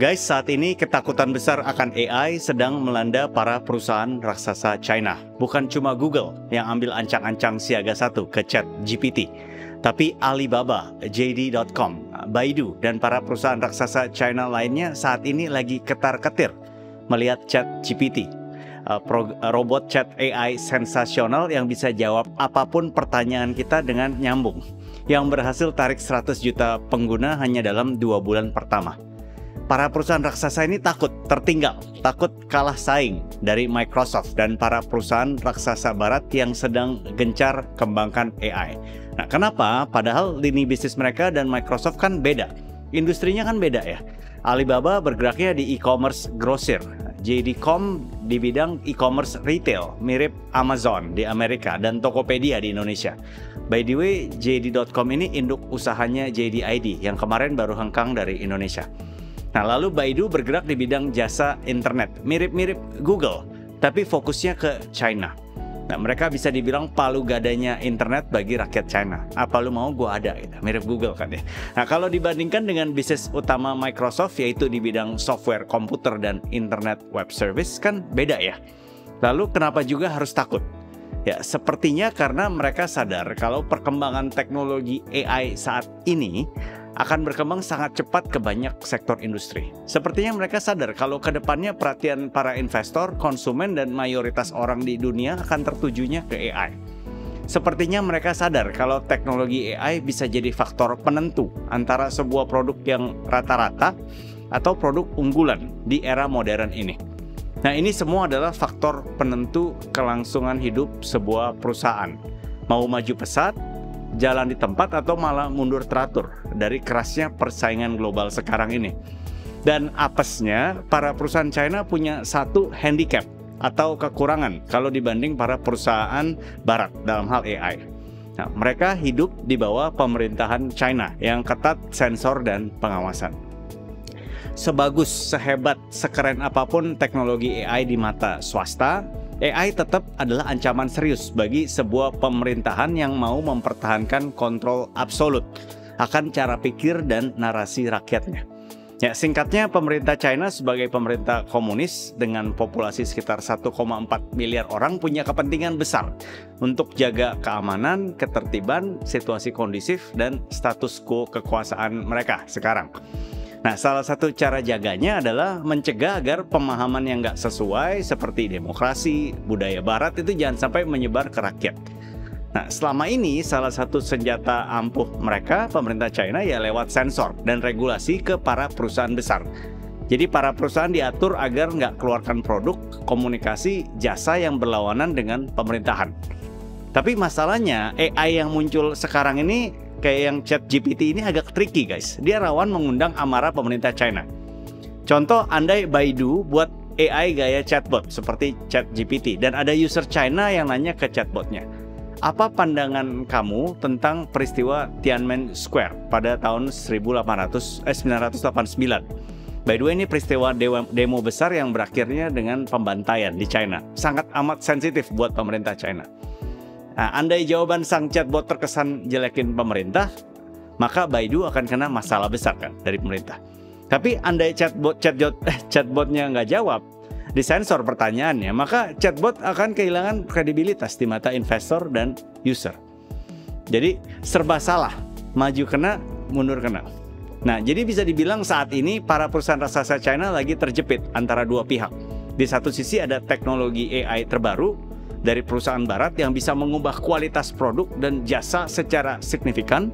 Guys, saat ini ketakutan besar akan AI sedang melanda para perusahaan raksasa China. Bukan cuma Google yang ambil ancang-ancang siaga 1 ke ChatGPT, tapi Alibaba, JD.com, Baidu, dan para perusahaan raksasa China lainnya saat ini lagi ketar-ketir melihat ChatGPT, robot chat AI sensasional yang bisa jawab apapun pertanyaan kita dengan nyambung, yang berhasil tarik 100 juta pengguna hanya dalam 2 bulan pertama. Para perusahaan raksasa ini takut tertinggal, takut kalah saing dari Microsoft dan para perusahaan raksasa barat yang sedang gencar kembangkan AI. Nah, kenapa? Padahal lini bisnis mereka dan Microsoft kan beda. Industrinya kan beda ya. Alibaba bergeraknya di e-commerce grosir, JD.com di bidang e-commerce retail, mirip Amazon di Amerika dan Tokopedia di Indonesia. By the way, JD.com ini induk usahanya JD.ID yang kemarin baru hengkang dari Indonesia. Nah, lalu Baidu bergerak di bidang jasa internet, mirip-mirip Google, tapi fokusnya ke China. Nah, mereka bisa dibilang palu gadanya internet bagi rakyat China. Apa lu mau gua ada, gitu. Mirip Google kan ya. Nah, kalau dibandingkan dengan bisnis utama Microsoft, yaitu di bidang software komputer dan internet web service, kan beda ya. Lalu kenapa juga harus takut? Ya, sepertinya karena mereka sadar kalau perkembangan teknologi AI saat ini akan berkembang sangat cepat ke banyak sektor industri. Sepertinya mereka sadar kalau ke depannya perhatian para investor, konsumen, dan mayoritas orang di dunia akan tertujunya ke AI. Sepertinya mereka sadar kalau teknologi AI bisa jadi faktor penentu antara sebuah produk yang rata-rata atau produk unggulan di era modern ini. Nah, ini semua adalah faktor penentu kelangsungan hidup sebuah perusahaan. Mau maju pesat, jalan di tempat, atau malah mundur teratur dari kerasnya persaingan global sekarang ini. Dan apesnya, para perusahaan China punya satu handicap atau kekurangan kalau dibanding para perusahaan barat dalam hal AI. Nah, mereka hidup di bawah pemerintahan China yang ketat sensor dan pengawasan. Sebagus, sehebat, sekeren apapun teknologi AI di mata swasta, AI tetap adalah ancaman serius bagi sebuah pemerintahan yang mau mempertahankan kontrol absolut akan cara pikir dan narasi rakyatnya. Ya, singkatnya, pemerintah China sebagai pemerintah komunis dengan populasi sekitar 1,4 miliar orang punya kepentingan besar untuk jaga keamanan, ketertiban, situasi kondisif, dan status quo kekuasaan mereka sekarang. Nah, salah satu cara jaganya adalah mencegah agar pemahaman yang nggak sesuai seperti demokrasi, budaya barat itu jangan sampai menyebar ke rakyat. Nah, selama ini salah satu senjata ampuh mereka, pemerintah China, ya lewat sensor dan regulasi ke para perusahaan besar. Jadi para perusahaan diatur agar nggak keluarkan produk, komunikasi, jasa yang berlawanan dengan pemerintahan. Tapi masalahnya AI yang muncul sekarang ini kayak yang ChatGPT ini agak tricky guys. Dia rawan mengundang amarah pemerintah China. Contoh, andai Baidu buat AI gaya chatbot seperti ChatGPT dan ada user China yang nanya ke chatbotnya, apa pandangan kamu tentang peristiwa Tiananmen Square pada tahun 1989? By the way, ini peristiwa demo besar yang berakhirnya dengan pembantaian di China. Sangat amat sensitif buat pemerintah China. Nah, andai jawaban sang chatbot terkesan jelekin pemerintah, maka Baidu akan kena masalah besar kan dari pemerintah. Tapi andai chatbotnya nggak jawab, disensor pertanyaannya, maka chatbot akan kehilangan kredibilitas di mata investor dan user. Jadi serba salah, maju kena, mundur kena. Nah, jadi bisa dibilang saat ini para perusahaan raksasa China lagi terjepit antara dua pihak. Di satu sisi ada teknologi AI terbaru dari perusahaan barat yang bisa mengubah kualitas produk dan jasa secara signifikan.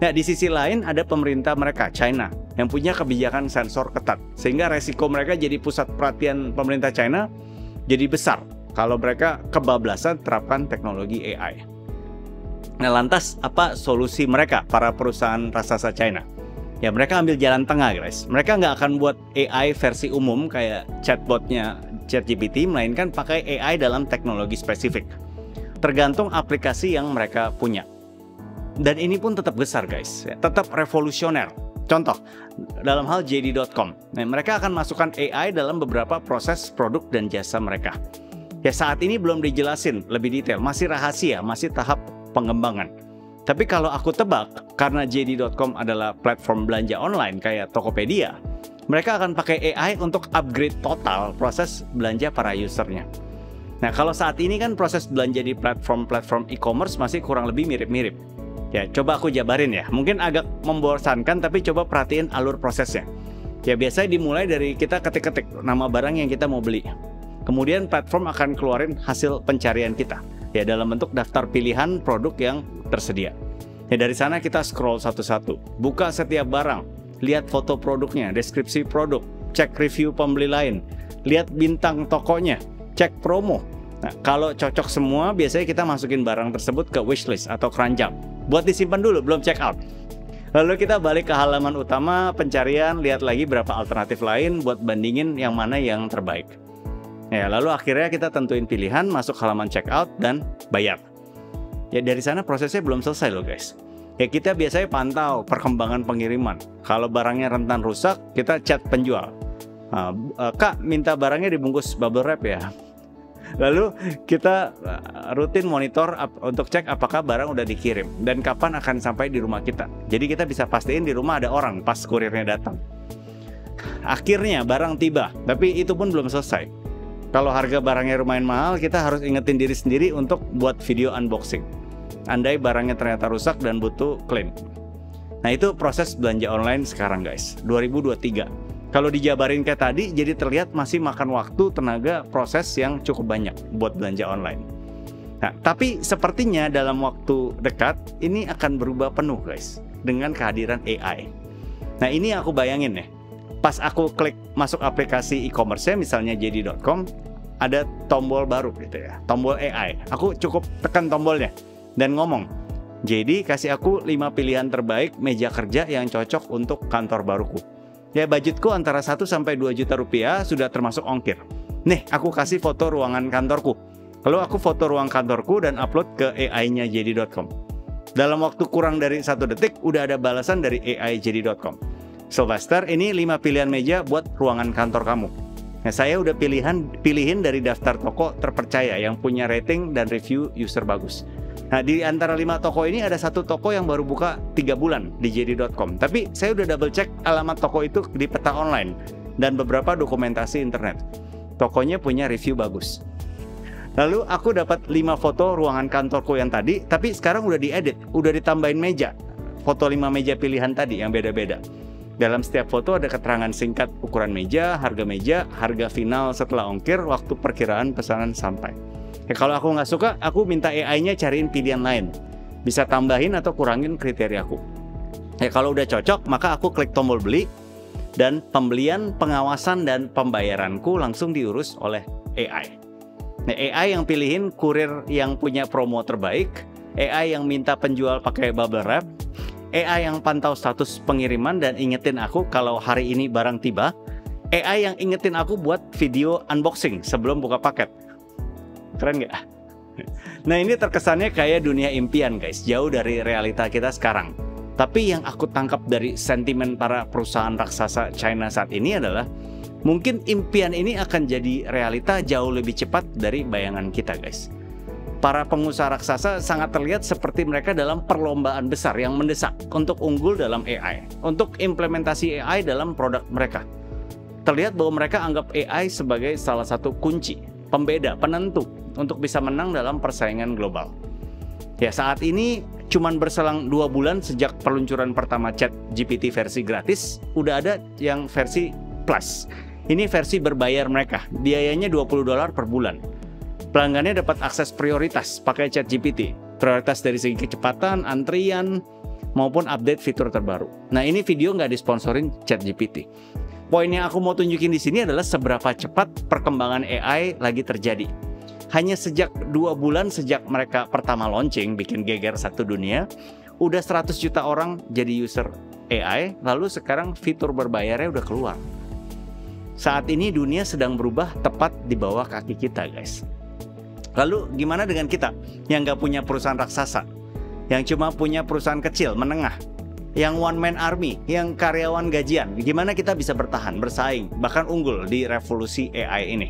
Nah, di sisi lain ada pemerintah mereka, China, yang punya kebijakan sensor ketat. Sehingga resiko mereka jadi pusat perhatian pemerintah China jadi besar kalau mereka kebablasan terapkan teknologi AI. Nah, lantas apa solusi mereka, para perusahaan raksasa China? Ya, mereka ambil jalan tengah guys. Mereka nggak akan buat AI versi umum kayak chatbotnya ChatGPT, melainkan pakai AI dalam teknologi spesifik. Tergantung aplikasi yang mereka punya. Dan ini pun tetap besar guys, ya, tetap revolusioner. Contoh, dalam hal JD.com, nah, mereka akan masukkan AI dalam beberapa proses produk dan jasa mereka. Ya, saat ini belum dijelasin lebih detail, masih rahasia, masih tahap pengembangan. Tapi kalau aku tebak, karena JD.com adalah platform belanja online kayak Tokopedia, Mereka akan pakai AI untuk upgrade total proses belanja para usernya. Nah, kalau saat ini kan proses belanja di platform-platform e-commerce masih kurang lebih mirip-mirip. Ya, coba aku jabarin ya. Mungkin agak membosankan, tapi coba perhatiin alur prosesnya. Ya, biasanya dimulai dari kita ketik-ketik nama barang yang kita mau beli. Kemudian platform akan keluarin hasil pencarian kita, ya dalam bentuk daftar pilihan produk yang tersedia. Ya, dari sana kita scroll satu-satu, buka setiap barang, lihat foto produknya, deskripsi produk, cek review pembeli lain, lihat bintang tokonya, cek promo. Nah, kalau cocok semua, biasanya kita masukin barang tersebut ke wishlist atau keranjang buat disimpan dulu, belum check out. Lalu kita balik ke halaman utama pencarian, lihat lagi berapa alternatif lain buat bandingin yang mana yang terbaik. Ya, lalu akhirnya kita tentuin pilihan, masuk halaman check out dan bayar. Ya, dari sana prosesnya belum selesai loh guys. Ya, kita biasanya pantau perkembangan pengiriman. Kalau barangnya rentan rusak, kita chat penjual. Kak, minta barangnya dibungkus bubble wrap ya. Lalu kita rutin monitor untuk cek apakah barang udah dikirim dan kapan akan sampai di rumah kita. Jadi kita bisa pastiin di rumah ada orang pas kurirnya datang. Akhirnya barang tiba, tapi itu pun belum selesai. Kalau harga barangnya lumayan mahal, kita harus ingetin diri sendiri untuk buat video unboxing. Andai barangnya ternyata rusak dan butuh klaim. Nah, itu proses belanja online sekarang guys, 2023. Kalau dijabarin kayak tadi, jadi terlihat masih makan waktu, tenaga, proses yang cukup banyak buat belanja online. Nah, tapi sepertinya dalam waktu dekat, ini akan berubah penuh guys, dengan kehadiran AI. Nah, ini aku bayangin nih, pas aku klik masuk aplikasi e-commerce-nya, misalnya JD.com, ada tombol baru gitu ya, tombol AI. Aku cukup tekan tombolnya dan ngomong, JD kasih aku 5 pilihan terbaik meja kerja yang cocok untuk kantor baruku. Ya, budgetku antara 1 sampai 2 juta rupiah, sudah termasuk ongkir. Nih, aku kasih foto ruangan kantorku. Lalu aku foto ruang kantorku dan upload ke AI-nya JD.com. Dalam waktu kurang dari 1 detik, udah ada balasan dari AI JD.com. Sylvester, ini 5 pilihan meja buat ruangan kantor kamu. Nah, saya udah pilihin dari daftar toko terpercaya yang punya rating dan review user bagus. Nah, di antara 5 toko ini ada 1 toko yang baru buka 3 bulan di JD.com. Tapi saya udah double check alamat toko itu di peta online dan beberapa dokumentasi internet. Tokonya punya review bagus. Lalu aku dapat 5 foto ruangan kantorku yang tadi, tapi sekarang udah diedit, udah ditambahin meja. Foto 5 meja pilihan tadi yang beda-beda. Dalam setiap foto ada keterangan singkat ukuran meja, harga final setelah ongkir, waktu perkiraan pesanan sampai. Ya, kalau aku nggak suka, aku minta AI-nya cariin pilihan lain. Bisa tambahin atau kurangin kriteriaku. Ya, kalau udah cocok, maka aku klik tombol beli, dan pembelian, pengawasan, dan pembayaranku langsung diurus oleh AI. Nah, AI yang pilihin kurir yang punya promo terbaik, AI yang minta penjual pakai bubble wrap, AI yang pantau status pengiriman dan ingetin aku kalau hari ini barang tiba, AI yang ingetin aku buat video unboxing sebelum buka paket. Keren nggak? Nah, ini terkesannya kayak dunia impian guys, jauh dari realita kita sekarang. Tapi yang aku tangkap dari sentimen para perusahaan raksasa China saat ini adalah mungkin impian ini akan jadi realita jauh lebih cepat dari bayangan kita guys. Para pengusaha raksasa sangat terlihat seperti mereka dalam perlombaan besar yang mendesak untuk unggul dalam AI, untuk implementasi AI dalam produk mereka. Terlihat bahwa mereka anggap AI sebagai salah satu kunci, pembeda, penentu untuk bisa menang dalam persaingan global. Ya, saat ini cuman berselang 2 bulan sejak peluncuran pertama ChatGPT versi gratis, udah ada yang versi plus. Ini versi berbayar mereka, biayanya $20 per bulan. Pelanggannya dapat akses prioritas pakai ChatGPT, prioritas dari segi kecepatan, antrian, maupun update fitur terbaru. Nah, ini video nggak disponsorin ChatGPT. Poin yang aku mau tunjukin di sini adalah seberapa cepat perkembangan AI lagi terjadi. Hanya sejak 2 bulan sejak mereka pertama launching, bikin geger satu dunia, udah 100 juta orang jadi user AI, lalu sekarang fitur berbayarnya udah keluar. Saat ini dunia sedang berubah tepat di bawah kaki kita guys. Lalu gimana dengan kita yang nggak punya perusahaan raksasa, yang cuma punya perusahaan kecil, menengah, yang one man army, yang karyawan gajian? Gimana kita bisa bertahan, bersaing, bahkan unggul di revolusi AI ini?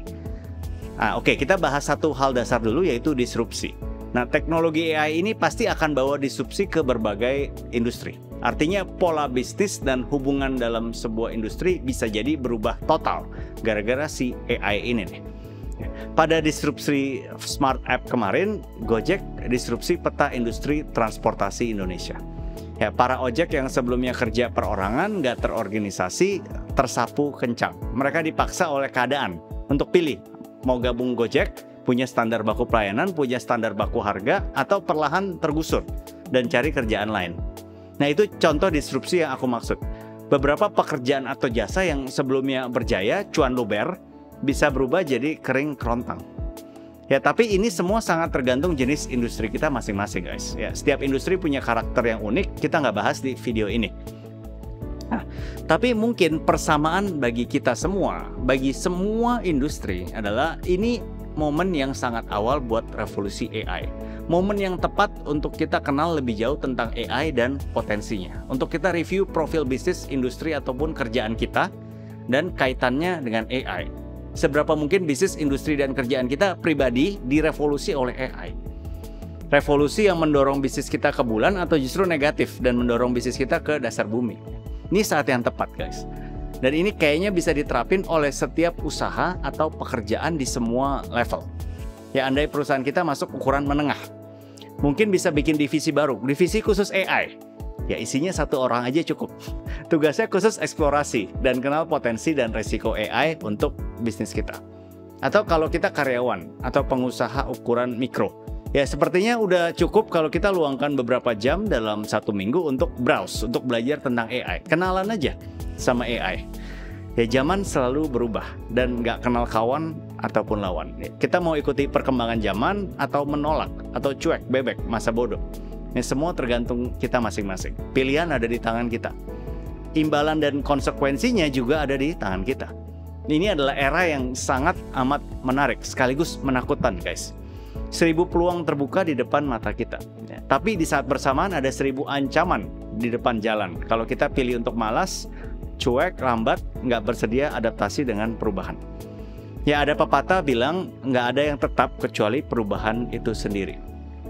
Oke, kita bahas satu hal dasar dulu, yaitu disrupsi. Nah, teknologi AI ini pasti akan bawa disrupsi ke berbagai industri. Artinya pola bisnis dan hubungan dalam sebuah industri bisa jadi berubah total gara-gara si AI ini nih. Pada disrupsi Smart App kemarin, Gojek disrupsi peta industri transportasi Indonesia. Ya, para ojek yang sebelumnya kerja perorangan, nggak terorganisasi, tersapu kencang. Mereka dipaksa oleh keadaan untuk pilih mau gabung Gojek, punya standar baku pelayanan, punya standar baku harga, atau perlahan tergusur dan cari kerjaan lain. Nah, itu contoh disrupsi yang aku maksud. Beberapa pekerjaan atau jasa yang sebelumnya berjaya, cuan luber, bisa berubah jadi kering kerontang. Ya, tapi ini semua sangat tergantung jenis industri kita masing-masing, guys. Ya, setiap industri punya karakter yang unik, kita nggak bahas di video ini. Nah, tapi mungkin persamaan bagi kita semua, bagi semua industri adalah ini momen yang sangat awal buat revolusi AI. Momen yang tepat untuk kita kenal lebih jauh tentang AI dan potensinya. Untuk kita review profil bisnis, industri, ataupun kerjaan kita dan kaitannya dengan AI. Seberapa mungkin bisnis, industri, dan kerjaan kita pribadi direvolusi oleh AI. Revolusi yang mendorong bisnis kita ke bulan atau justru negatif dan mendorong bisnis kita ke dasar bumi. Ini saat yang tepat, guys. Dan ini kayaknya bisa diterapin oleh setiap usaha atau pekerjaan di semua level. Ya, andai perusahaan kita masuk ukuran menengah, mungkin bisa bikin divisi baru, divisi khusus AI. Ya, isinya 1 orang aja cukup. Tugasnya khusus eksplorasi dan kenal potensi dan resiko AI untuk bisnis kita. Atau kalau kita karyawan atau pengusaha ukuran mikro, ya sepertinya udah cukup kalau kita luangkan beberapa jam dalam 1 minggu untuk browse, untuk belajar tentang AI. Kenalan aja sama AI. Ya, zaman selalu berubah dan nggak kenal kawan ataupun lawan. Kita mau ikuti perkembangan zaman atau menolak atau cuek, bebek, masa bodoh. Ini semua tergantung kita masing-masing. Pilihan ada di tangan kita. Imbalan dan konsekuensinya juga ada di tangan kita. Ini adalah era yang sangat amat menarik, sekaligus menakutkan, guys. 1000 peluang terbuka di depan mata kita. Ya, tapi di saat bersamaan ada 1000 ancaman di depan jalan. Kalau kita pilih untuk malas, cuek, lambat, nggak bersedia adaptasi dengan perubahan. Ya, ada pepatah bilang nggak ada yang tetap kecuali perubahan itu sendiri.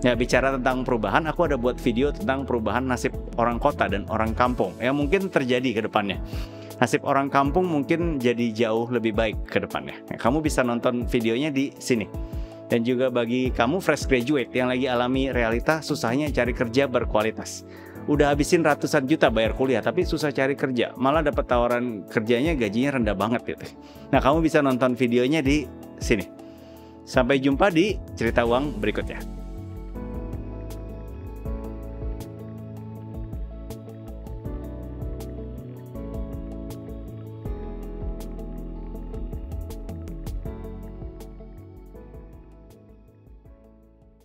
Ya, bicara tentang perubahan, aku ada buat video tentang perubahan nasib orang kota dan orang kampung yang mungkin terjadi ke depannya. Nasib orang kampung mungkin jadi jauh lebih baik ke depannya. Ya, kamu bisa nonton videonya di sini. Dan juga bagi kamu fresh graduate yang lagi alami realita susahnya cari kerja berkualitas. Udah habisin ratusan juta bayar kuliah tapi susah cari kerja, malah dapat tawaran kerjanya gajinya rendah banget gitu. Nah, kamu bisa nonton videonya di sini. Sampai jumpa di cerita uang berikutnya.